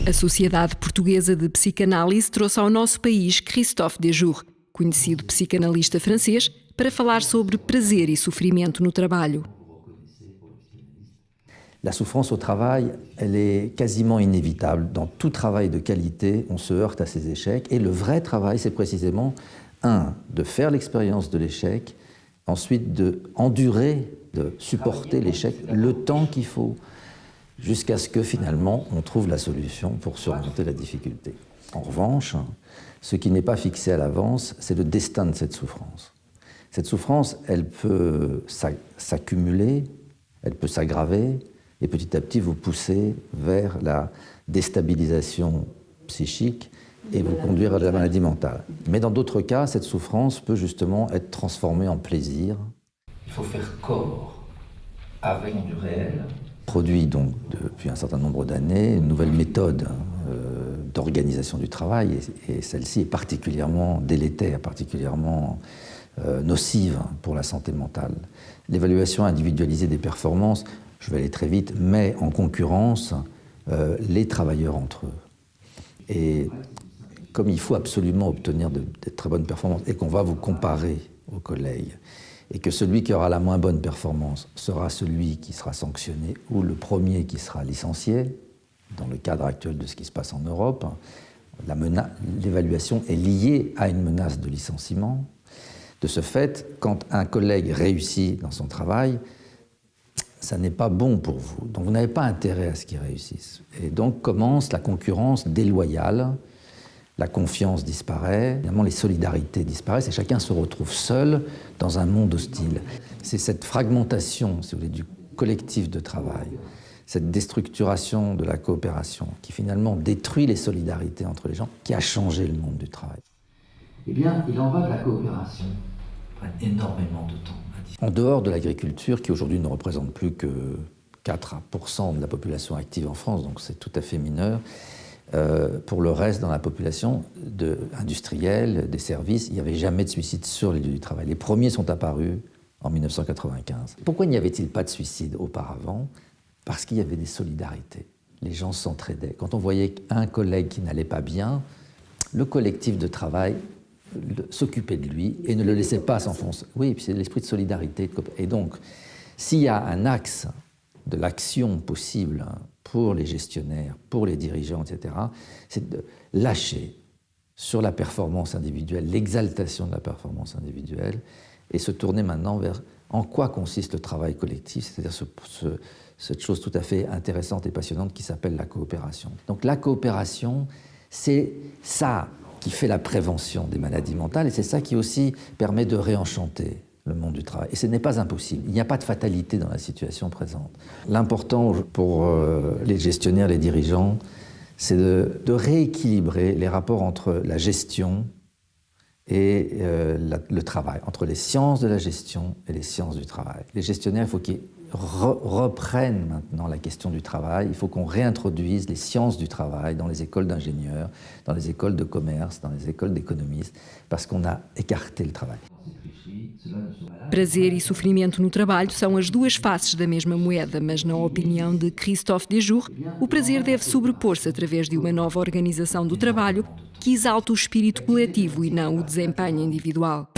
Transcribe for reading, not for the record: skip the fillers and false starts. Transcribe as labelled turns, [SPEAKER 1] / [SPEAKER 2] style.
[SPEAKER 1] A Sociedade Portuguesa de Psicanálise trouxe ao nosso país Christophe Dejour, conhecido psicanalista francês, para falar sobre prazer e sofrimento no trabalho.
[SPEAKER 2] La souffrance au travail, elle est quasiment inévitable. Dans tout travail de qualité, on se heurte à ces échecs. Et le vrai travail, c'est précisément, de faire l'expérience de l'échec, ensuite d'endurer, de supporter l'échec le temps qu'il faut, jusqu'à ce que finalement on trouve la solution pour surmonter la difficulté. En revanche, ce qui n'est pas fixé à l'avance, c'est le destin de cette souffrance. Cette souffrance, elle peut s'accumuler, elle peut s'aggraver, et petit à petit vous pousser vers la déstabilisation psychique et vous conduire à la maladie mentale. Mais dans d'autres cas, cette souffrance peut justement être transformée en plaisir.
[SPEAKER 3] Il faut faire corps avec du réel.
[SPEAKER 2] Produit donc depuis un certain nombre d'années une nouvelle méthode d'organisation du travail, et celle-ci est particulièrement délétère, particulièrement nocive pour la santé mentale. L'évaluation individualisée des performances, je vais aller très vite, met en concurrence les travailleurs entre eux. Et comme il faut absolument obtenir de très bonnes performances et qu'on va vous comparer aux collègues, et que celui qui aura la moins bonne performance sera celui qui sera sanctionné ou le premier qui sera licencié, dans le cadre actuel de ce qui se passe en Europe, l'évaluation est liée à une menace de licenciement. De ce fait, quand un collègue réussit dans son travail, ça n'est pas bon pour vous. Donc vous n'avez pas intérêt à ce qu'il réussisse. Et donc commence la concurrence déloyale, la confiance disparaît, évidemment les solidarités disparaissent et chacun se retrouve seul dans un monde hostile. C'est cette fragmentation, si vous voulez, du collectif de travail, cette déstructuration de la coopération qui finalement détruit les solidarités entre les gens, qui a changé le monde du travail.
[SPEAKER 3] Eh bien, il en va de la coopération. Prennent énormément de temps.
[SPEAKER 2] En dehors de l'agriculture, qui aujourd'hui ne représente plus que 4% de la population active en France, donc c'est tout à fait mineur, pour le reste, dans la population industrielle, des services, il n'y avait jamais de suicide sur les lieux du travail. Les premiers sont apparus en 1995. Pourquoi n'y avait-il pas de suicide auparavant? Parce qu'il y avait des solidarités. Les gens s'entraidaient. Quand on voyait un collègue qui n'allait pas bien, le collectif de travail s'occupait de lui et ne le laissait pas s'enfoncer. Oui, puis c'est l'esprit de solidarité. Et donc, s'il y a un axe de l'action possible pour les gestionnaires, pour les dirigeants, etc., c'est de lâcher sur la performance individuelle, l'exaltation de la performance individuelle, et se tourner maintenant vers en quoi consiste le travail collectif, c'est-à-dire cette chose tout à fait intéressante et passionnante qui s'appelle la coopération. Donc la coopération, c'est ça qui fait la prévention des maladies mentales, et c'est ça qui aussi permet de réenchanter le monde du travail. Et ce n'est pas impossible. Il n'y a pas de fatalité dans la situation présente. L'important pour les gestionnaires, les dirigeants, c'est de rééquilibrer les rapports entre la gestion et le travail, entre les sciences de la gestion et les sciences du travail. Les gestionnaires, il faut qu'ils reprennent maintenant la question du travail. Il faut qu'on réintroduise les sciences du travail dans les écoles d'ingénieurs, dans les écoles de commerce, dans les écoles d'économistes, parce qu'on a écarté le travail.
[SPEAKER 1] Prazer e sofrimento no trabalho são as duas faces da mesma moeda, mas na opinião de Christophe Dejour, o prazer deve sobrepor-se através de uma nova organização do trabalho que exalta o espírito coletivo e não o desempenho individual.